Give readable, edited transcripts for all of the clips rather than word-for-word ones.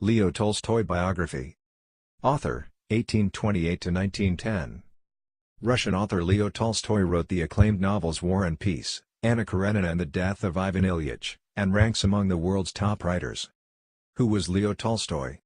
Leo Tolstoy Biography. Author, 1828–1910. Russian author Leo Tolstoy wrote the acclaimed novels War and Peace, Anna Karenina and the Death of Ivan Ilyich, and ranks among the world's top writers. Who was Leo Tolstoy?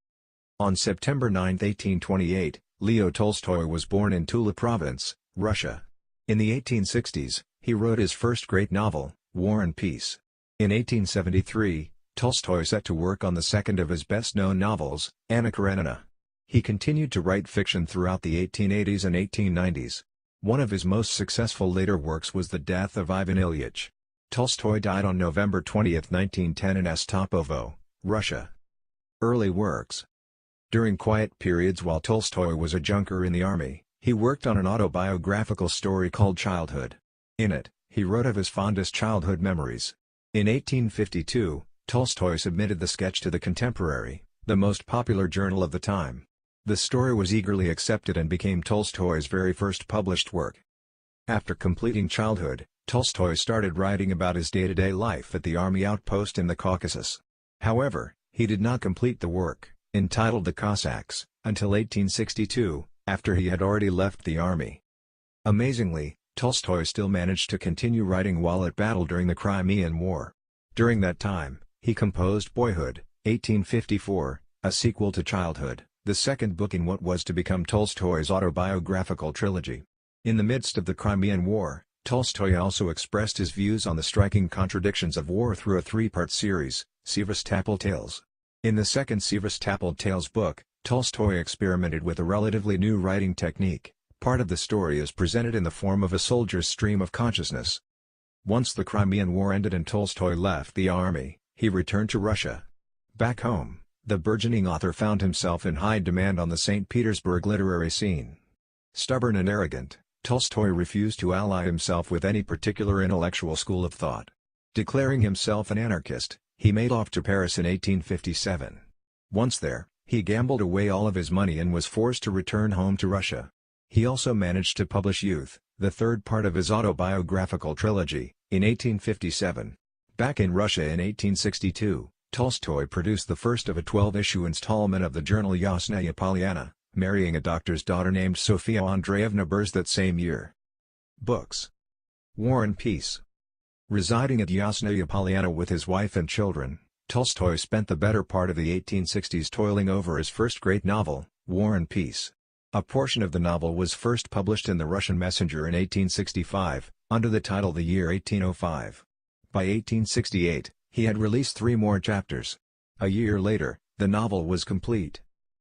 On September 9, 1828, Leo Tolstoy was born in Tula Province, Russia. In the 1860s, he wrote his first great novel, War and Peace. In 1873, Tolstoy set to work on the second of his best-known novels, Anna Karenina. He continued to write fiction throughout the 1880s and 1890s. One of his most successful later works was The Death of Ivan Ilyich. Tolstoy died on November 20, 1910 in Ostapovo, Russia. Early works. During quiet periods while Tolstoy was a junker in the army, he worked on an autobiographical story called Childhood. In it, he wrote of his fondest childhood memories. In 1852, Tolstoy submitted the sketch to The Contemporary, the most popular journal of the time. The story was eagerly accepted and became Tolstoy's very first published work. After completing Childhood, Tolstoy started writing about his day-to-day life at the army outpost in the Caucasus. However, he did not complete the work, entitled The Cossacks, until 1862, after he had already left the army. Amazingly, Tolstoy still managed to continue writing while at battle during the Crimean War. During that time, he composed Boyhood, 1854, a sequel to Childhood, the second book in what was to become Tolstoy's autobiographical trilogy. In the midst of the Crimean War, Tolstoy also expressed his views on the striking contradictions of war through a three-part series, Sevastopol Tales. In the second Sevastopol Tales book, Tolstoy experimented with a relatively new writing technique. Part of the story is presented in the form of a soldier's stream of consciousness. Once the Crimean War ended and Tolstoy left the army, he returned to Russia. Back home, the burgeoning author found himself in high demand on the St. Petersburg literary scene. Stubborn and arrogant, Tolstoy refused to ally himself with any particular intellectual school of thought. Declaring himself an anarchist, he made off to Paris in 1857. Once there, he gambled away all of his money and was forced to return home to Russia. He also managed to publish Youth, the third part of his autobiographical trilogy, in 1857. Back in Russia in 1862, Tolstoy produced the first of a 12-issue installment of the journal Yasnaya Polyana, marrying a doctor's daughter named Sofia Andreevna Burz that same year. Books. War and Peace. Residing at Yasnaya Polyana with his wife and children, Tolstoy spent the better part of the 1860s toiling over his first great novel, War and Peace. A portion of the novel was first published in The Russian Messenger in 1865, under the title The Year 1805. By 1868, he had released 3 more chapters. A year later, the novel was complete.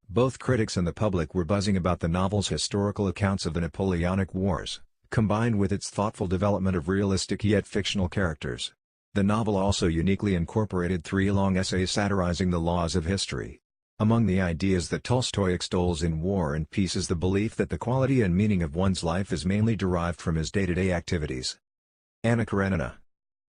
Both critics and the public were buzzing about the novel's historical accounts of the Napoleonic Wars, combined with its thoughtful development of realistic yet fictional characters. The novel also uniquely incorporated 3 long essays satirizing the laws of history. Among the ideas that Tolstoy extols in War and Peace is the belief that the quality and meaning of one's life is mainly derived from his day-to-day activities. Anna Karenina.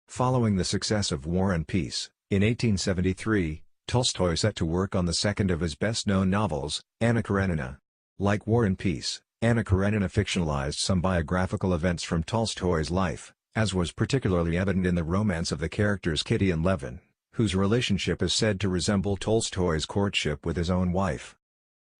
Following the success of War and Peace, in 1873, Tolstoy set to work on the second of his best-known novels, Anna Karenina. Like War and Peace, Anna Karenina fictionalized some biographical events from Tolstoy's life, as was particularly evident in the romance of the characters Kitty and Levin, whose relationship is said to resemble Tolstoy's courtship with his own wife.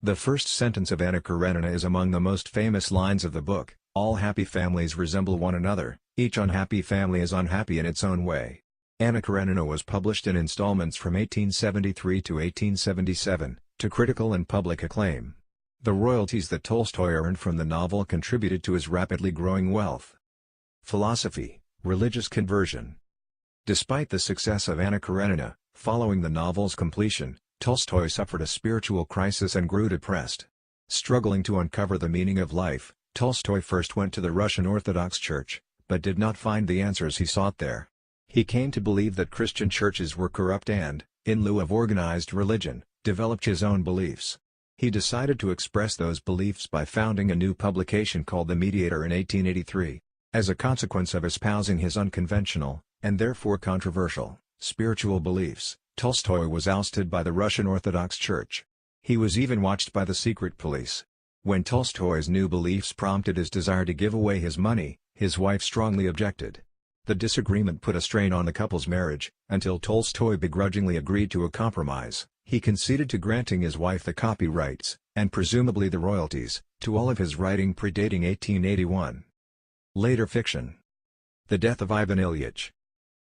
The first sentence of Anna Karenina is among the most famous lines of the book: "All happy families resemble one another, each unhappy family is unhappy in its own way." Anna Karenina was published in installments from 1873 to 1877, to critical and public acclaim. The royalties that Tolstoy earned from the novel contributed to his rapidly growing wealth. Philosophy, religious conversion. Despite the success of Anna Karenina, following the novel's completion, Tolstoy suffered a spiritual crisis and grew depressed. Struggling to uncover the meaning of life, Tolstoy first went to the Russian Orthodox Church, but did not find the answers he sought there. He came to believe that Christian churches were corrupt and, in lieu of organized religion, developed his own beliefs. He decided to express those beliefs by founding a new publication called The Mediator in 1883. As a consequence of espousing his unconventional, and therefore controversial, spiritual beliefs, Tolstoy was ousted by the Russian Orthodox Church. He was even watched by the secret police. When Tolstoy's new beliefs prompted his desire to give away his money, his wife strongly objected. The disagreement put a strain on the couple's marriage, until Tolstoy begrudgingly agreed to a compromise, He conceded to granting his wife the copyrights, and presumably the royalties, to all of his writing predating 1881. Later fiction. The death of Ivan Ilyich.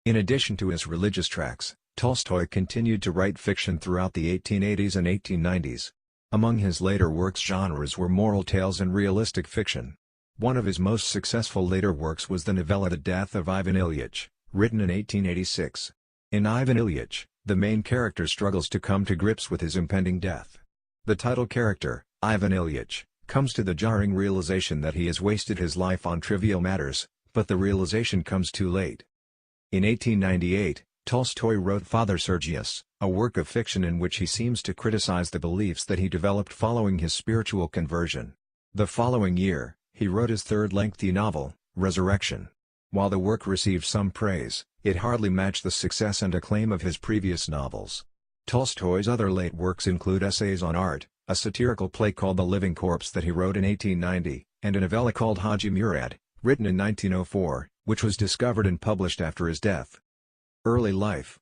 In addition to his religious tracts, Tolstoy continued to write fiction throughout the 1880s and 1890s. Among his later works genres were moral tales and realistic fiction. One of his most successful later works was the novella The Death of Ivan Ilyich, written in 1886. In Ivan Ilyich, the main character struggles to come to grips with his impending death. The title character, Ivan Ilyich, comes to the jarring realization that he has wasted his life on trivial matters, but the realization comes too late. In 1898, Tolstoy wrote Father Sergius, a work of fiction in which he seems to criticize the beliefs that he developed following his spiritual conversion. The following year, he wrote his third lengthy novel, Resurrection. While the work received some praise, it hardly matched the success and acclaim of his previous novels. Tolstoy's other late works include Essays on Art, a satirical play called The Living Corpse that he wrote in 1890, and a novella called Haji Murad, written in 1904, which was discovered and published after his death. Early life.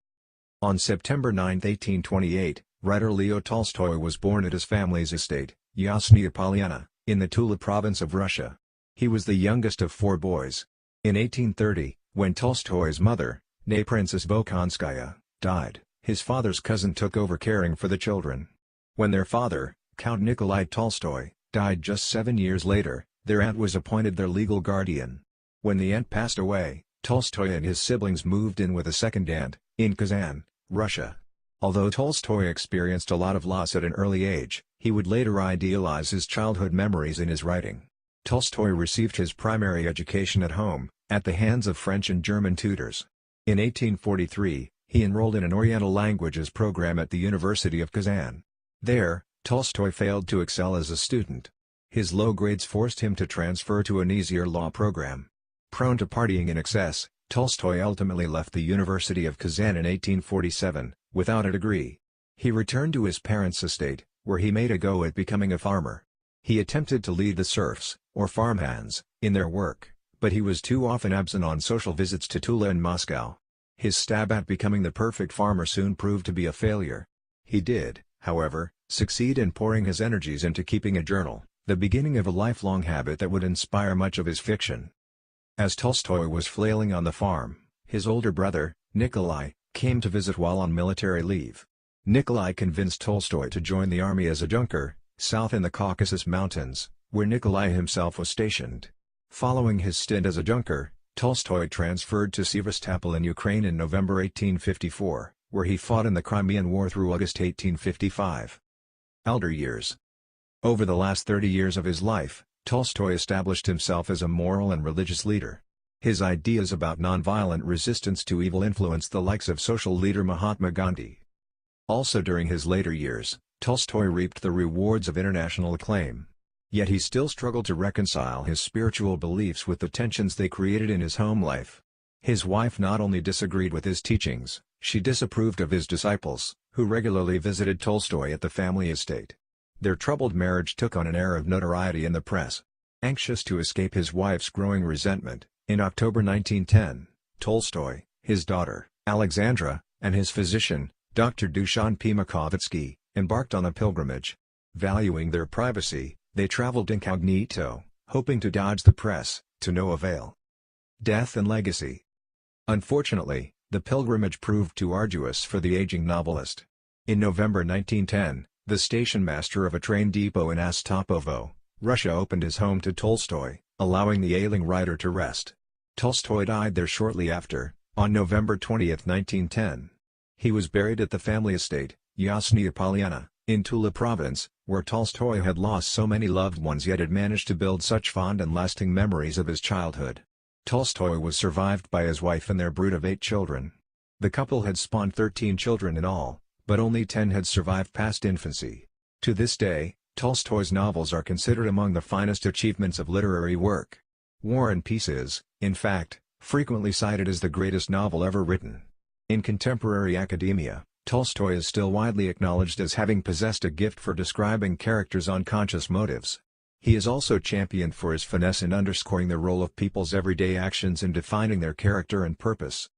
On September 9, 1828, writer Leo Tolstoy was born at his family's estate, Yasnaya Polyana, in the Tula province of Russia. He was the youngest of 4 boys. In 1830, when Tolstoy's mother, née Princess Bolkonskaya, died, his father's cousin took over caring for the children. When their father, Count Nikolai Tolstoy, died just 7 years later, their aunt was appointed their legal guardian. When the aunt passed away, Tolstoy and his siblings moved in with a second aunt, in Kazan, Russia. Although Tolstoy experienced a lot of loss at an early age, he would later idealize his childhood memories in his writing. Tolstoy received his primary education at home, at the hands of French and German tutors. In 1843, he enrolled in an Oriental languages program at the University of Kazan. There, Tolstoy failed to excel as a student. His low grades forced him to transfer to an easier law program. Prone to partying in excess, Tolstoy ultimately left the University of Kazan in 1847, without a degree. He returned to his parents' estate, where he made a go at becoming a farmer. He attempted to lead the serfs, or farmhands, in their work, but he was too often absent on social visits to Tula and Moscow. His stab at becoming the perfect farmer soon proved to be a failure. He did, however, succeed in pouring his energies into keeping a journal, the beginning of a lifelong habit that would inspire much of his fiction. As Tolstoy was flailing on the farm, his older brother, Nikolai, came to visit while on military leave. Nikolai convinced Tolstoy to join the army as a junker, south in the Caucasus Mountains, where Nikolai himself was stationed. Following his stint as a junker, Tolstoy transferred to Sevastopol in Ukraine in November 1854, where he fought in the Crimean War through August 1855. Elder years. Over the last 30 years of his life, Tolstoy established himself as a moral and religious leader. His ideas about nonviolent resistance to evil influenced the likes of social leader Mahatma Gandhi. Also during his later years, Tolstoy reaped the rewards of international acclaim. Yet he still struggled to reconcile his spiritual beliefs with the tensions they created in his home life. His wife not only disagreed with his teachings, she disapproved of his disciples, who regularly visited Tolstoy at the family estate. Their troubled marriage took on an air of notoriety in the press. Anxious to escape his wife's growing resentment, in October 1910, Tolstoy, his daughter, Alexandra, and his physician, Dr. Dushan P. Makovetsky, embarked on a pilgrimage. Valuing their privacy, they traveled incognito, hoping to dodge the press, to no avail. Death and legacy. Unfortunately, the pilgrimage proved too arduous for the aging novelist. In November 1910, the station master of a train depot in Ostapovo, Russia opened his home to Tolstoy, allowing the ailing writer to rest. Tolstoy died there shortly after, on November 20, 1910. He was buried at the family estate, Yasnaya Polyana, in Tula province, where Tolstoy had lost so many loved ones yet had managed to build such fond and lasting memories of his childhood. Tolstoy was survived by his wife and their brood of 8 children. The couple had spawned 13 children in all, but only 10 had survived past infancy. To this day, Tolstoy's novels are considered among the finest achievements of literary work. War and Peace is, in fact, frequently cited as the greatest novel ever written. In contemporary academia, Tolstoy is still widely acknowledged as having possessed a gift for describing characters' unconscious motives. He is also championed for his finesse in underscoring the role of people's everyday actions in defining their character and purpose.